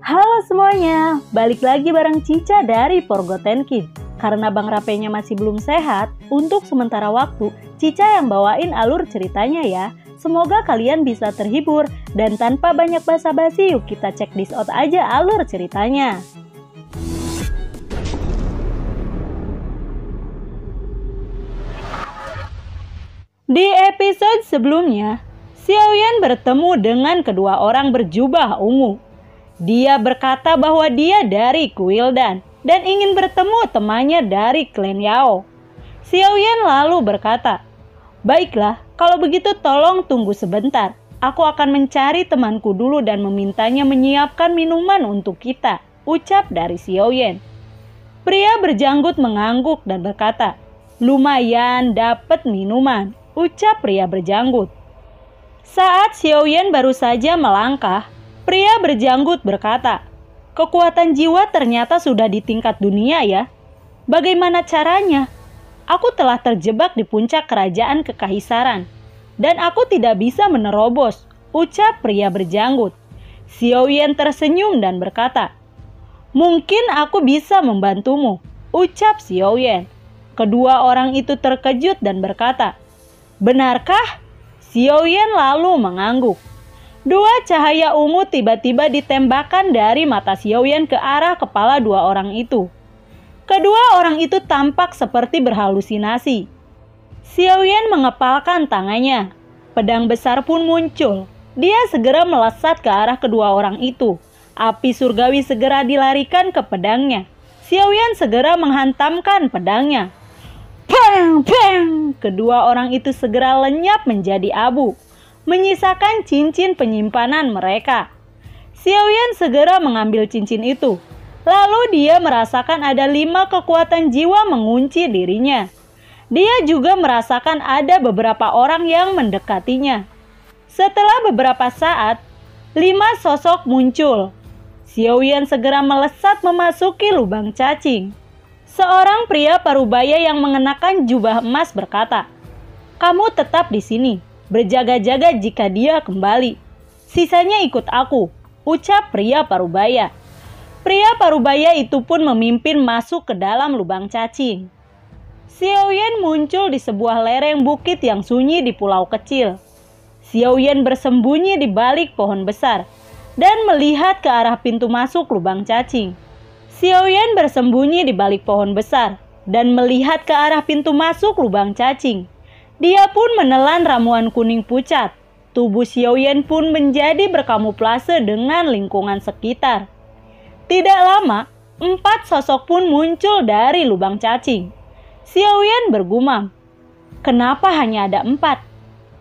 Halo semuanya, balik lagi bareng Cica dari Forgotten Kid. Karena Bang Rapenya masih belum sehat, untuk sementara waktu, Cica yang bawain alur ceritanya ya. Semoga kalian bisa terhibur, dan tanpa banyak basa-basi yuk kita check this out aja alur ceritanya. Di episode sebelumnya, Xiaoyan bertemu dengan kedua orang berjubah ungu. Dia berkata bahwa dia dari Kuildan dan ingin bertemu temannya dari klan Yao. Xiaoyan lalu berkata, "Baiklah, kalau begitu tolong tunggu sebentar. Aku akan mencari temanku dulu dan memintanya menyiapkan minuman untuk kita," ucap dari Xiaoyan. Pria berjanggut mengangguk dan berkata, "Lumayan dapat minuman," ucap pria berjanggut. Saat Xiaoyan baru saja melangkah, pria berjanggut berkata, "Kekuatan jiwa ternyata sudah di tingkat dunia ya. Bagaimana caranya? Aku telah terjebak di puncak kerajaan kekaisaran, dan aku tidak bisa menerobos," ucap pria berjanggut. Xiaoyan tersenyum dan berkata, "Mungkin aku bisa membantumu," ucap Xiaoyan. Kedua orang itu terkejut dan berkata, "Benarkah?" Xiaoyan lalu mengangguk. Dua cahaya ungu tiba-tiba ditembakkan dari mata Xiaoyan ke arah kepala dua orang itu. Kedua orang itu tampak seperti berhalusinasi. Xiaoyan mengepalkan tangannya. Pedang besar pun muncul. Dia segera melesat ke arah kedua orang itu. Api surgawi segera dilarikan ke pedangnya. Xiaoyan segera menghantamkan pedangnya. Pang! Pang! Kedua orang itu segera lenyap menjadi abu, menyisakan cincin penyimpanan mereka. Xiaoyan segera mengambil cincin itu. Lalu dia merasakan ada 5 kekuatan jiwa mengunci dirinya. Dia juga merasakan ada beberapa orang yang mendekatinya. Setelah beberapa saat, 5 sosok muncul. Xiaoyan segera melesat memasuki lubang cacing. Seorang pria parubaya yang mengenakan jubah emas berkata, "Kamu tetap di sini. Berjaga-jaga jika dia kembali. Sisanya ikut aku," ucap pria parubaya. Pria parubaya itu pun memimpin masuk ke dalam lubang cacing. Xiaoyan muncul di sebuah lereng bukit yang sunyi di pulau kecil. Xiaoyan bersembunyi di balik pohon besar dan melihat ke arah pintu masuk lubang cacing. Xiaoyan bersembunyi di balik pohon besar dan melihat ke arah pintu masuk lubang cacing. Dia pun menelan ramuan kuning pucat. Tubuh Xiaoyan pun menjadi berkamuflase dengan lingkungan sekitar. Tidak lama, 4 sosok pun muncul dari lubang cacing. Xiaoyan bergumam, "Kenapa hanya ada 4?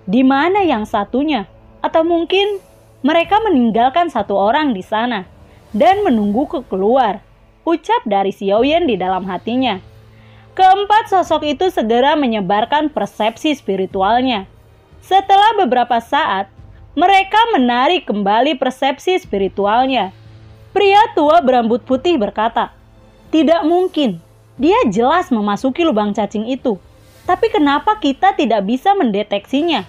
Di mana yang satunya? Atau mungkin mereka meninggalkan satu orang di sana dan menunggu keluar," ucap dari Xiaoyan di dalam hatinya. Keempat sosok itu segera menyebarkan persepsi spiritualnya. Setelah beberapa saat, mereka menarik kembali persepsi spiritualnya. Pria tua berambut putih berkata, "Tidak mungkin, dia jelas memasuki lubang cacing itu. Tapi kenapa kita tidak bisa mendeteksinya?"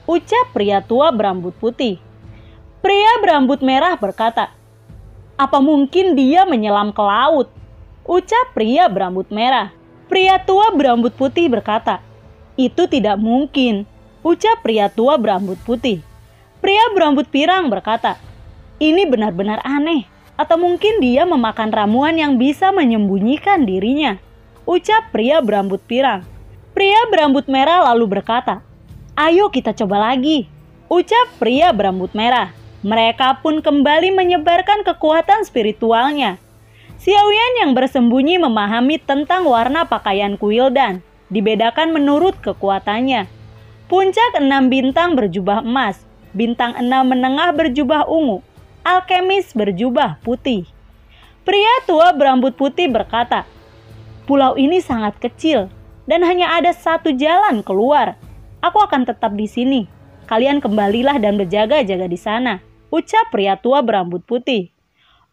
ucap pria tua berambut putih. Pria berambut merah berkata, "Apa mungkin dia menyelam ke laut?" ucap pria berambut merah. Pria tua berambut putih berkata, "Itu tidak mungkin," ucap pria tua berambut putih. Pria berambut pirang berkata, "Ini benar-benar aneh. Atau mungkin dia memakan ramuan yang bisa menyembunyikan dirinya," ucap pria berambut pirang. Pria berambut merah lalu berkata, "Ayo kita coba lagi," ucap pria berambut merah. Mereka pun kembali menyebarkan kekuatan spiritualnya. Xiaoyan yang bersembunyi memahami tentang warna pakaian Kuildan, dibedakan menurut kekuatannya. Puncak 6 bintang berjubah emas, bintang 6 menengah berjubah ungu, alkemis berjubah putih. Pria tua berambut putih berkata, "Pulau ini sangat kecil dan hanya ada satu jalan keluar. Aku akan tetap di sini. Kalian kembalilah dan berjaga-jaga di sana," ucap pria tua berambut putih.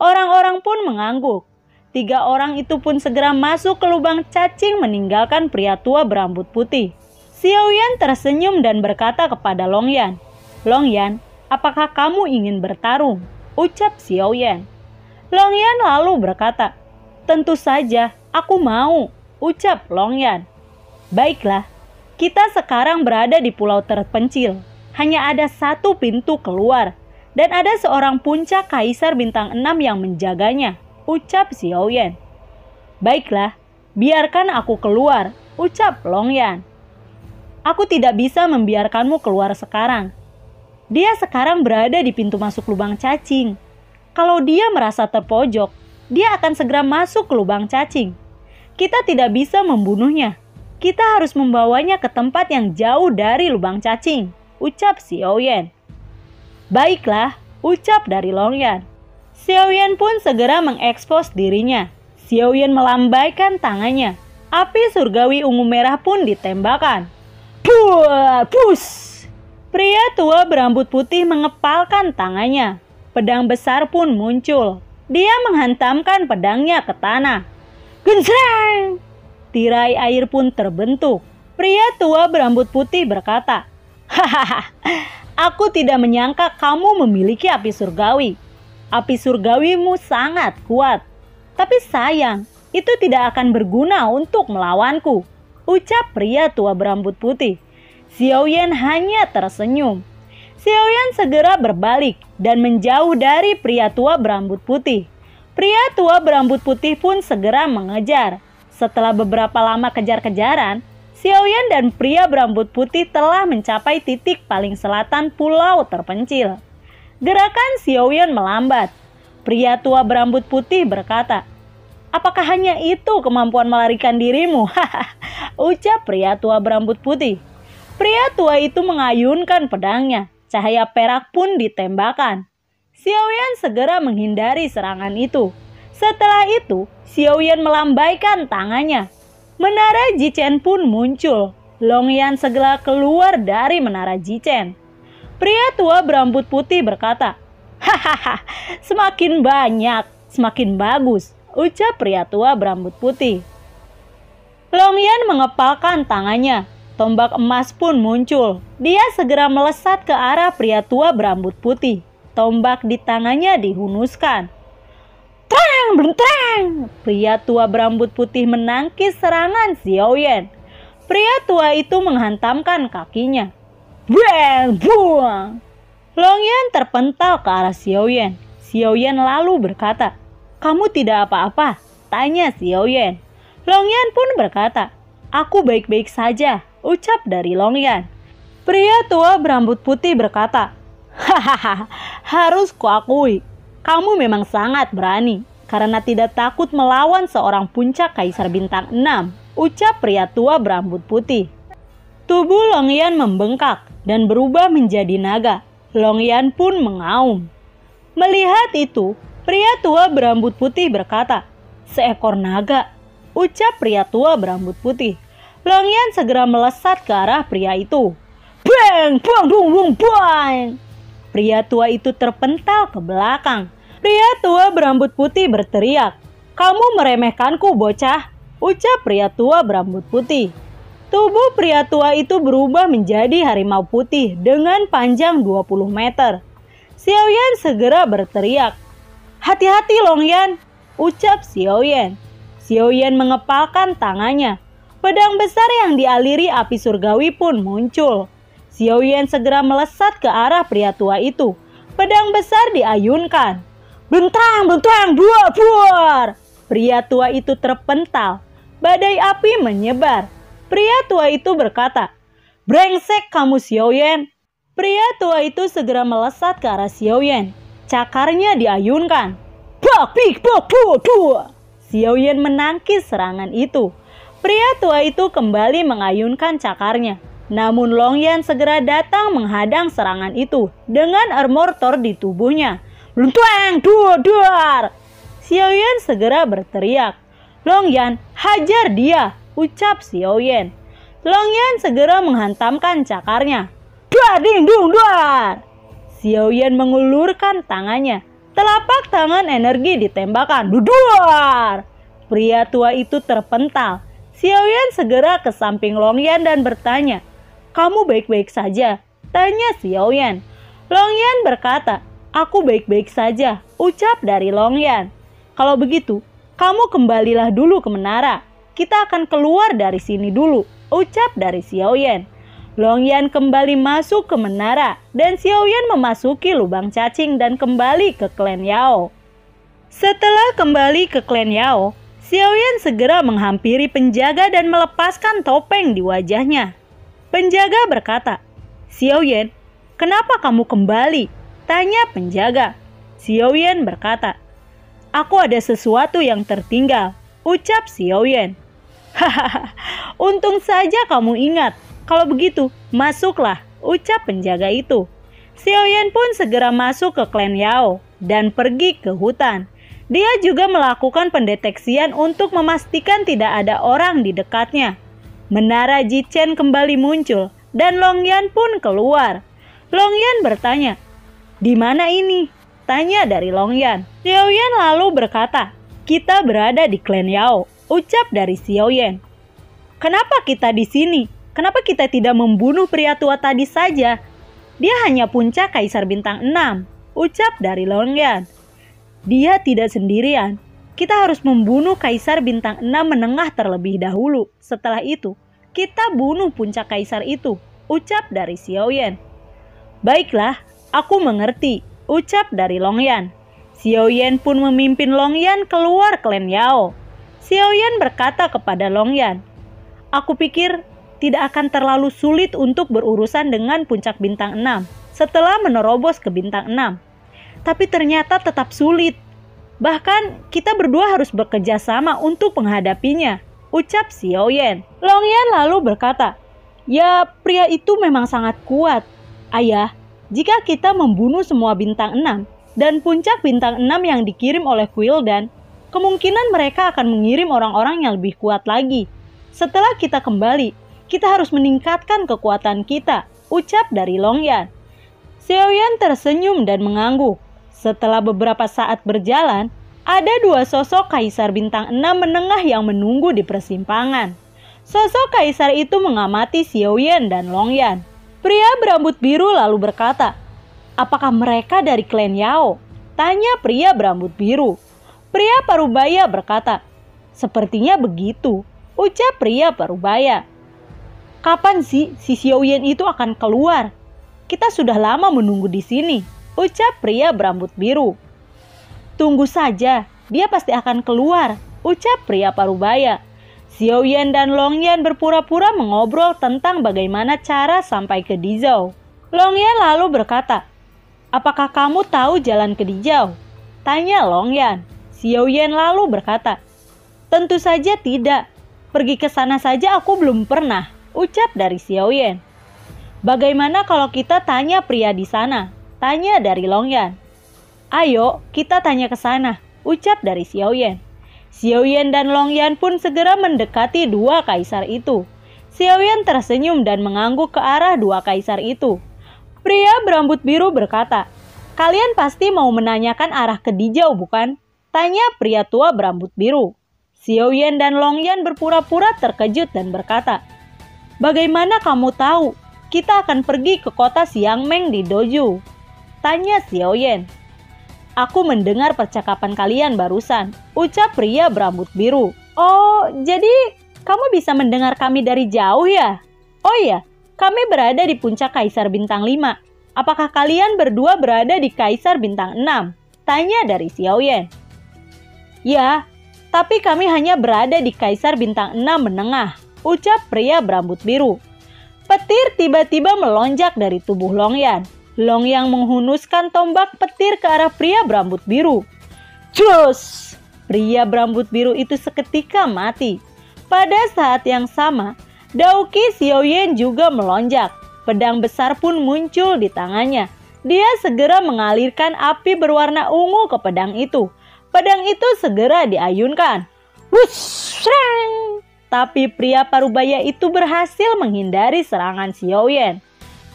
Orang-orang pun mengangguk. 3 orang itu pun segera masuk ke lubang cacing meninggalkan pria tua berambut putih. Xiaoyan tersenyum dan berkata kepada Longyan, "Longyan, apakah kamu ingin bertarung?" ucap Xiaoyan. Long Yan lalu berkata, "Tentu saja, aku mau," ucap Long Yan. "Baiklah, kita sekarang berada di pulau terpencil. Hanya ada satu pintu keluar, dan ada seorang puncak kaisar bintang 6 yang menjaganya," ucap Xiao Yan. "Baiklah, biarkan aku keluar," ucap Long Yan. "Aku tidak bisa membiarkanmu keluar sekarang. Dia sekarang berada di pintu masuk lubang cacing. Kalau dia merasa terpojok, dia akan segera masuk ke lubang cacing. Kita tidak bisa membunuhnya. Kita harus membawanya ke tempat yang jauh dari lubang cacing," ucap Xiao Yan. "Baiklah," ucap dari Long Yan. Xiao Yan pun segera mengekspos dirinya. Xiao Yan melambaikan tangannya. Api surgawi ungu merah pun ditembakkan. Pus! Pria tua berambut putih mengepalkan tangannya. Pedang besar pun muncul. Dia menghantamkan pedangnya ke tanah. Gencreng! Tirai air pun terbentuk. Pria tua berambut putih berkata, "Hahaha, aku tidak menyangka kamu memiliki api surgawi. Api surgawimu sangat kuat. Tapi sayang, itu tidak akan berguna untuk melawanku," ucap pria tua berambut putih. Xiao Yan hanya tersenyum. Xiao Yan segera berbalik dan menjauh dari pria tua berambut putih. Pria tua berambut putih pun segera mengejar. Setelah beberapa lama kejar-kejaran, Xiao Yan dan pria berambut putih telah mencapai titik paling selatan pulau terpencil. Gerakan Xiao Yan melambat. Pria tua berambut putih berkata, "Apakah hanya itu kemampuan melarikan dirimu?" ucap pria tua berambut putih. Pria tua itu mengayunkan pedangnya. Cahaya perak pun ditembakkan. Xiao Yan segera menghindari serangan itu. Setelah itu, Xiao Yan melambaikan tangannya. Menara Jichen pun muncul. Long Yan segera keluar dari menara Jichen. Pria tua berambut putih berkata, "Hahaha, semakin banyak, semakin bagus," ucap pria tua berambut putih. Long Yan mengepalkan tangannya. Tombak emas pun muncul. Dia segera melesat ke arah pria tua berambut putih. Tombak di tangannya dihunuskan. Treng, bentreng! Pria tua berambut putih menangkis serangan Xiao Yan. Pria tua itu menghantamkan kakinya. Bang, buang! Long Yan terpental ke arah Xiao Yan. Xiao Yan lalu berkata, "Kamu tidak apa-apa?" tanya Xiao Yan. Long Yan pun berkata, "Aku baik-baik saja," ucap dari Long Yan. Pria tua berambut putih berkata, "Hahaha, harus kuakui, kamu memang sangat berani karena tidak takut melawan seorang puncak kaisar bintang 6, ucap pria tua berambut putih. Tubuh Long Yan membengkak dan berubah menjadi naga. Long Yan pun mengaum. Melihat itu, pria tua berambut putih berkata, "Seekor naga," ucap pria tua berambut putih. Long Yan segera melesat ke arah pria itu. Bang, buang, buang, buang, buang. Pria tua itu terpental ke belakang. Pria tua berambut putih berteriak, "Kamu meremehkanku, bocah," ucap pria tua berambut putih. Tubuh pria tua itu berubah menjadi harimau putih dengan panjang 20 meter. Xiao Yan segera berteriak, "Hati-hati Long Yan," ucap Xiao Yan. Xiao Yan mengepalkan tangannya. Pedang besar yang dialiri api surgawi pun muncul. Xiao Yan segera melesat ke arah pria tua itu. Pedang besar diayunkan. Bentang, bentang, buar, buar. Pria tua itu terpental. Badai api menyebar. Pria tua itu berkata, "Brengsek kamu Xiao Yan." Pria tua itu segera melesat ke arah Xiao Yan. Cakarnya diayunkan. Bak, pik, bak, bu, dua. Xiao Yan menangkis serangan itu. Pria tua itu kembali mengayunkan cakarnya. Namun Long Yan segera datang menghadang serangan itu dengan armor Thor di tubuhnya. Luntuang, duar. Xiao Yan segera berteriak, "Long Yan, hajar dia," ucap Xiao Yan. Long Yan segera menghantamkan cakarnya. Duar, ding, dung, duar. Xiao Yan mengulurkan tangannya. Telapak tangan energi ditembakkan. Duar. Pria tua itu terpental. Xiao Yan segera ke samping Long Yan dan bertanya, "Kamu baik-baik saja?" tanya Xiao Yan. Long Yan berkata, "Aku baik-baik saja," ucap dari Long Yan. Kalau begitu, kamu kembalilah dulu ke menara. Kita akan keluar dari sini dulu, ucap dari Xiaoyan. Longyan kembali masuk ke menara dan Xiaoyan memasuki lubang cacing dan kembali ke klan Yao. Setelah kembali ke klan Yao, Xiaoyan segera menghampiri penjaga dan melepaskan topeng di wajahnya. Penjaga berkata, "Xiaoyan, kenapa kamu kembali?" tanya penjaga. Xiaoyan berkata, "Aku ada sesuatu yang tertinggal," ucap Xiaoyan. "Hahaha, untung saja kamu ingat. Kalau begitu, masuklah," ucap penjaga itu. Xiaoyan pun segera masuk ke klan Yao dan pergi ke hutan. Dia juga melakukan pendeteksian untuk memastikan tidak ada orang di dekatnya. Menara Jichen kembali muncul dan Longyan pun keluar. Longyan bertanya, "Di mana ini?" tanya dari Longyan. Xiaoyan lalu berkata, "Kita berada di klan Yao," ucap dari Xiaoyan. "Kenapa kita di sini? Kenapa kita tidak membunuh pria tua tadi saja? Dia hanya puncak Kaisar Bintang 6, ucap dari Longyan. "Dia tidak sendirian. Kita harus membunuh Kaisar Bintang 6 menengah terlebih dahulu. Setelah itu, kita bunuh puncak Kaisar itu," ucap dari Xiaoyan. "Baiklah, aku mengerti," ucap dari Longyan. Xiaoyan pun memimpin Longyan keluar klan Yao. Xiaoyan berkata kepada Longyan, "Aku pikir tidak akan terlalu sulit untuk berurusan dengan puncak Bintang 6 setelah menerobos ke Bintang 6. Tapi ternyata tetap sulit. Bahkan kita berdua harus bekerja sama untuk menghadapinya," ucap Xiaoyan. Longyan lalu berkata, "Ya, pria itu memang sangat kuat. Ayah, jika kita membunuh semua Bintang 6 dan puncak Bintang 6 yang dikirim oleh Quildan, kemungkinan mereka akan mengirim orang-orang yang lebih kuat lagi. Setelah kita kembali, kita harus meningkatkan kekuatan kita," ucap dari Longyan. Xiaoyan tersenyum dan mengangguk. Setelah beberapa saat berjalan, ada dua sosok Kaisar Bintang 6 menengah yang menunggu di persimpangan. Sosok Kaisar itu mengamati Xiaoyan dan Longyan. Pria berambut biru lalu berkata, "Apakah mereka dari klan Yao?" tanya pria berambut biru. Pria parubaya berkata, "Sepertinya begitu," ucap pria parubaya. "Kapan sih si Xiaoyan itu akan keluar? Kita sudah lama menunggu di sini," ucap pria berambut biru. "Tunggu saja, dia pasti akan keluar," ucap pria parubaya. Xiaoyan dan Longyan berpura-pura mengobrol tentang bagaimana cara sampai ke Dizhou. Longyan lalu berkata, "Apakah kamu tahu jalan ke Dizhou?" tanya Longyan. Xiaoyan lalu berkata, "Tentu saja tidak. Pergi ke sana saja aku belum pernah," ucap dari Xiaoyan. "Bagaimana kalau kita tanya pria di sana?" tanya dari Longyan. "Ayo, kita tanya ke sana," ucap dari Xiaoyan. Xiaoyan dan Longyan pun segera mendekati dua kaisar itu. Xiaoyan tersenyum dan mengangguk ke arah dua kaisar itu. Pria berambut biru berkata, "Kalian pasti mau menanyakan arah ke Dizhou, bukan?" tanya pria tua berambut biru. Xiaoyan dan Longyan berpura-pura terkejut dan berkata, "Bagaimana kamu tahu kita akan pergi ke kota Xiangmeng di Doju?" tanya Xiaoyan. "Aku mendengar percakapan kalian barusan," ucap pria berambut biru. "Oh, jadi kamu bisa mendengar kami dari jauh ya?" "Oh iya, kami berada di puncak Kaisar Bintang 5. Apakah kalian berdua berada di Kaisar Bintang 6? tanya dari Xiaoyan. "Ya, tapi kami hanya berada di Kaisar Bintang 6 menengah," ucap pria berambut biru. Petir tiba-tiba melonjak dari tubuh Longyan. Longyan menghunuskan tombak petir ke arah pria berambut biru. Cus! Pria berambut biru itu seketika mati. Pada saat yang sama, Daoqi Xiaoyan juga melonjak. Pedang besar pun muncul di tangannya. Dia segera mengalirkan api berwarna ungu ke pedang itu. Pedang itu segera diayunkan. Wush! Tapi pria parubaya itu berhasil menghindari serangan Xiaoyan.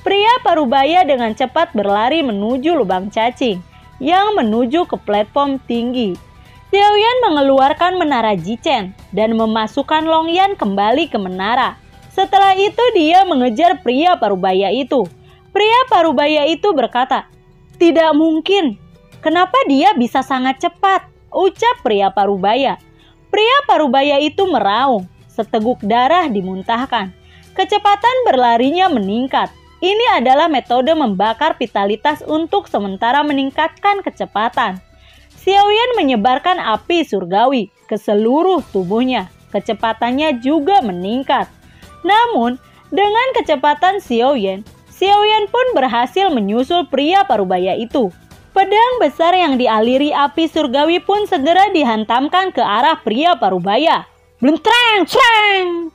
Pria parubaya dengan cepat berlari menuju lubang cacing yang menuju ke platform tinggi. Xiaoyan mengeluarkan menara Jichen dan memasukkan Longyan kembali ke menara. Setelah itu dia mengejar pria parubaya itu. Pria parubaya itu berkata, "Tidak mungkin. Kenapa dia bisa sangat cepat?" ucap pria parubaya. Pria parubaya itu meraung, seteguk darah dimuntahkan. Kecepatan berlarinya meningkat. Ini adalah metode membakar vitalitas untuk sementara meningkatkan kecepatan. Xiaoyan menyebarkan api surgawi ke seluruh tubuhnya. Kecepatannya juga meningkat. Namun, dengan kecepatan Xiaoyan pun berhasil menyusul pria parubaya itu. Pedang besar yang dialiri api surgawi pun segera dihantamkan ke arah pria parubaya. Blentreng, treng!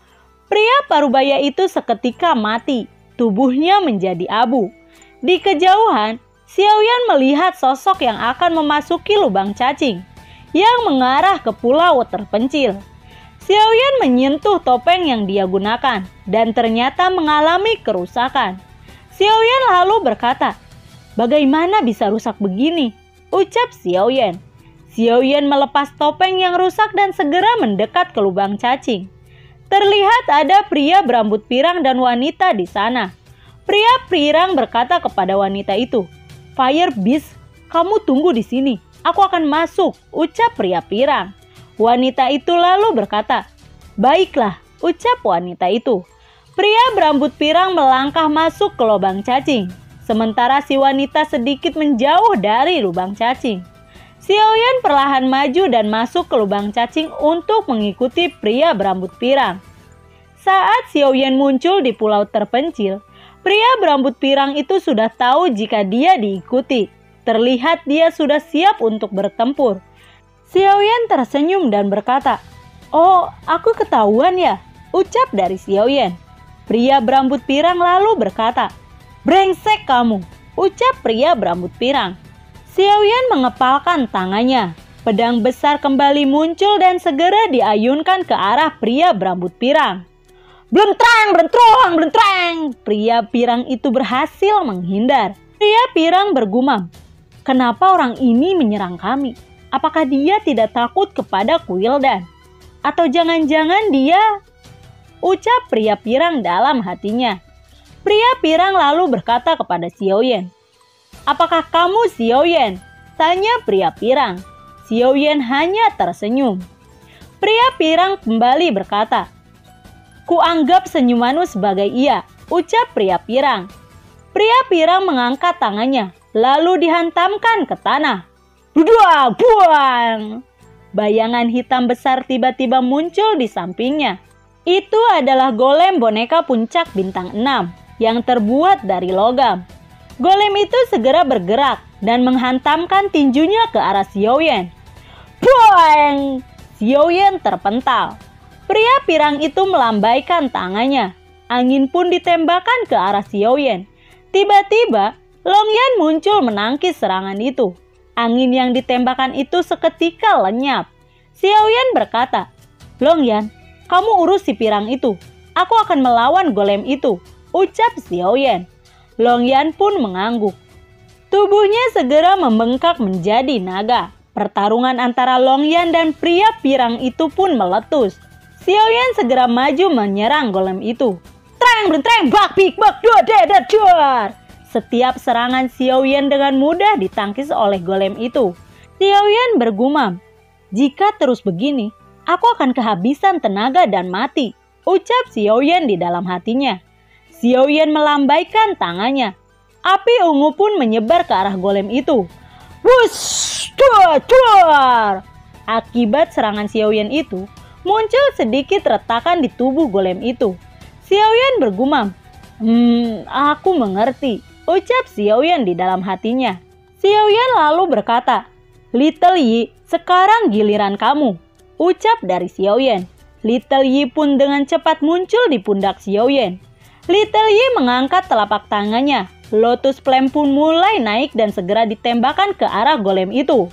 Pria parubaya itu seketika mati, tubuhnya menjadi abu. Di kejauhan, Xiaoyan melihat sosok yang akan memasuki lubang cacing yang mengarah ke pulau terpencil. Xiaoyan menyentuh topeng yang dia gunakan dan ternyata mengalami kerusakan. Xiaoyan lalu berkata, "Bagaimana bisa rusak begini?" ucap Xiaoyan. Xiaoyan melepas topeng yang rusak dan segera mendekat ke lubang cacing. Terlihat ada pria berambut pirang dan wanita di sana. Pria pirang berkata kepada wanita itu, "Fire Beast, kamu tunggu di sini. Aku akan masuk," ucap pria pirang. Wanita itu lalu berkata, "Baiklah," ucap wanita itu. Pria berambut pirang melangkah masuk ke lubang cacing, sementara si wanita sedikit menjauh dari lubang cacing. Xiaoyan perlahan maju dan masuk ke lubang cacing untuk mengikuti pria berambut pirang. Saat Xiaoyan muncul di pulau terpencil, pria berambut pirang itu sudah tahu jika dia diikuti. Terlihat dia sudah siap untuk bertempur. Xiaoyan tersenyum dan berkata, "Oh, aku ketahuan ya," ucap dari Xiaoyan. Pria berambut pirang lalu berkata, "Brengsek kamu," ucap pria berambut pirang. Xiaoyan mengepalkan tangannya. Pedang besar kembali muncul dan segera diayunkan ke arah pria berambut pirang. Blentreng, blentrong, blentreng. Pria pirang itu berhasil menghindar. Pria pirang bergumam, "Kenapa orang ini menyerang kami? Apakah dia tidak takut kepada Kuildan? Atau jangan-jangan dia..." ucap pria pirang dalam hatinya. Pria pirang lalu berkata kepada Xiaoyan, "Apakah kamu Xiaoyan?" tanya pria pirang. Xiaoyan hanya tersenyum. Pria pirang kembali berkata, "Kuanggap senyumanmu sebagai iya," ucap pria pirang. Pria pirang mengangkat tangannya, lalu dihantamkan ke tanah. Buang, buang. Bayangan hitam besar tiba-tiba muncul di sampingnya. Itu adalah golem boneka puncak bintang 6 yang terbuat dari logam. Golem itu segera bergerak dan menghantamkan tinjunya ke arah Xiaoyan. Boing! Xiaoyan terpental. Pria pirang itu melambaikan tangannya. Angin pun ditembakkan ke arah Xiaoyan. Tiba-tiba, Longyan muncul menangkis serangan itu. Angin yang ditembakkan itu seketika lenyap. Xiaoyan berkata, "Longyan, kamu urus si pirang itu. Aku akan melawan golem itu," ucap Xiaoyan. Longyan pun mengangguk. Tubuhnya segera membengkak menjadi naga. Pertarungan antara Longyan dan pria pirang itu pun meletus. Xiaoyan segera maju menyerang golem itu. Treng, treng, bak, bik, bak, dua, deda, duar. Setiap serangan Xiaoyan dengan mudah ditangkis oleh golem itu. Xiaoyan bergumam, "Jika terus begini, aku akan kehabisan tenaga dan mati," ucap Xiaoyan di dalam hatinya. Xiaoyan melambaikan tangannya. Api ungu pun menyebar ke arah golem itu. Wush, duar, duar. Akibat serangan Xiaoyan itu, muncul sedikit retakan di tubuh golem itu. Xiaoyan bergumam, aku mengerti," ucap Xiaoyan di dalam hatinya. Xiaoyan lalu berkata, "Little Yi, sekarang giliran kamu," ucap dari Xiaoyan. Little Yi pun dengan cepat muncul di pundak Xiaoyan. Little Yi mengangkat telapak tangannya. Lotus Flame pun mulai naik dan segera ditembakkan ke arah golem itu.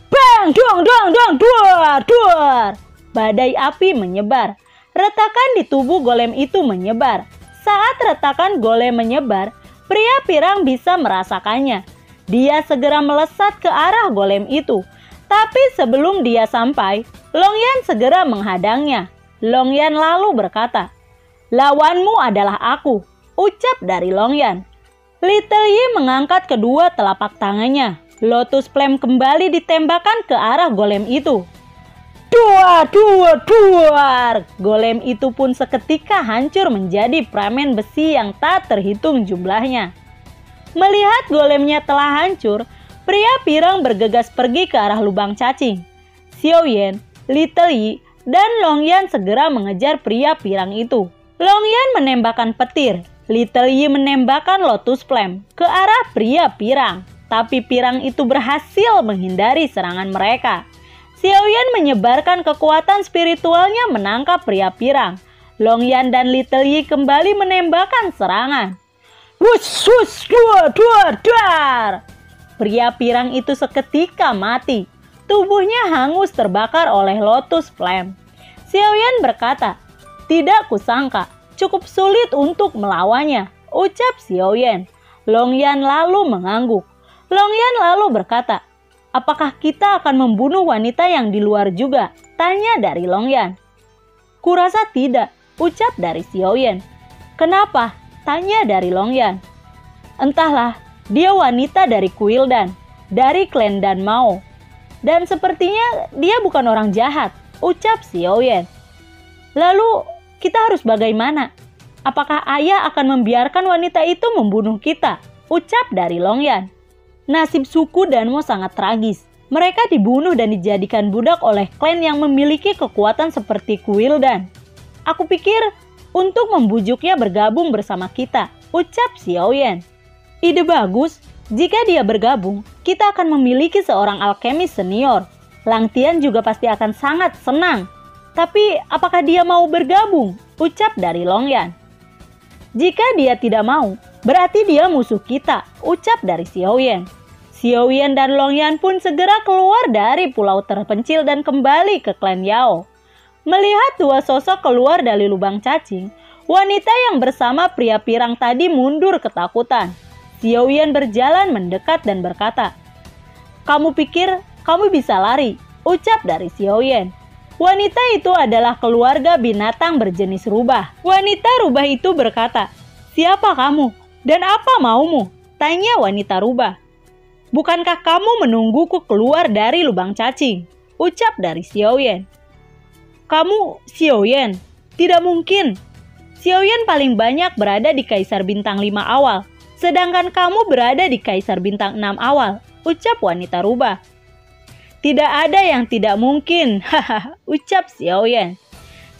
Bang, dong, dong, dong, duar, duar. Badai api menyebar. Retakan di tubuh golem itu menyebar. Saat retakan golem menyebar, pria pirang bisa merasakannya. Dia segera melesat ke arah golem itu. Tapi sebelum dia sampai, Longyan segera menghadangnya. Longyan lalu berkata, "Lawanmu adalah aku," ucap dari Longyan. Little Yi mengangkat kedua telapak tangannya. Lotus Flame kembali ditembakkan ke arah golem itu. Duar, duar, duar. Golem itu pun seketika hancur menjadi fragmen besi yang tak terhitung jumlahnya. Melihat golemnya telah hancur, pria pirang bergegas pergi ke arah lubang cacing. Xiaoyan, Little Yi, dan Longyan segera mengejar pria pirang itu. Longyan menembakkan petir, Little Yi menembakkan Lotus Flame ke arah pria pirang. Tapi pirang itu berhasil menghindari serangan mereka. Xiaoyan menyebarkan kekuatan spiritualnya menangkap pria pirang. Longyan dan Little Yi kembali menembakkan serangan. Wush, wush, duar, duar, duar. Pria pirang itu seketika mati. Tubuhnya hangus terbakar oleh Lotus Flame. Xiaoyan berkata, "Tidak kusangka, cukup sulit untuk melawannya," ucap Xiaoyan. Longyan lalu mengangguk. Longyan lalu berkata, "Apakah kita akan membunuh wanita yang di luar juga?" tanya dari Longyan. "Kurasa tidak," ucap dari Xiaoyan. "Kenapa?" tanya dari Longyan. "Entahlah, dia wanita dari Kuildan, dari klan Dan Mao. Dan sepertinya dia bukan orang jahat," ucap Xiaoyan. "Lalu kita harus bagaimana? Apakah ayah akan membiarkan wanita itu membunuh kita?" ucap dari Longyan. Nasib suku Danmo sangat tragis. Mereka dibunuh dan dijadikan budak oleh klan yang memiliki kekuatan seperti Kuildan. "Aku pikir untuk membujuknya bergabung bersama kita," ucap Xiaoyan. "Ide bagus. Jika dia bergabung, kita akan memiliki seorang alkemis senior. Lang Tian juga pasti akan sangat senang. Tapi apakah dia mau bergabung?" ucap dari Longyan. "Jika dia tidak mau, berarti dia musuh kita," ucap dari Xiaoyan. Xiaoyan dan Longyan pun segera keluar dari pulau terpencil dan kembali ke klan Yao. Melihat dua sosok keluar dari lubang cacing, wanita yang bersama pria pirang tadi mundur ketakutan. Xiaoyan berjalan mendekat dan berkata, "Kamu pikir kamu bisa lari?" ucap dari Xiaoyan. Wanita itu adalah keluarga binatang berjenis rubah. Wanita rubah itu berkata, "Siapa kamu dan apa maumu?" tanya wanita rubah. "Bukankah kamu menungguku keluar dari lubang cacing?" ucap dari Xiaoyan. "Kamu Xiaoyan? Tidak mungkin. Xiaoyan paling banyak berada di Kaisar Bintang 5 awal, sedangkan kamu berada di Kaisar Bintang 6 awal, ucap wanita rubah. "Tidak ada yang tidak mungkin," hahaha, ucap Xiaoyan.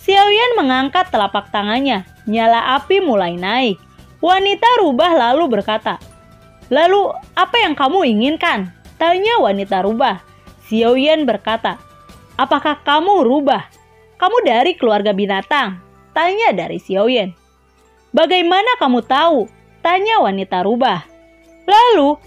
Xiaoyan mengangkat telapak tangannya, nyala api mulai naik. Wanita rubah lalu berkata, "Lalu apa yang kamu inginkan?" tanya wanita rubah. Xiaoyan berkata, "Apakah kamu rubah? Kamu dari keluarga binatang?" tanya dari Xiaoyan. "Bagaimana kamu tahu?" tanya wanita rubah. Lalu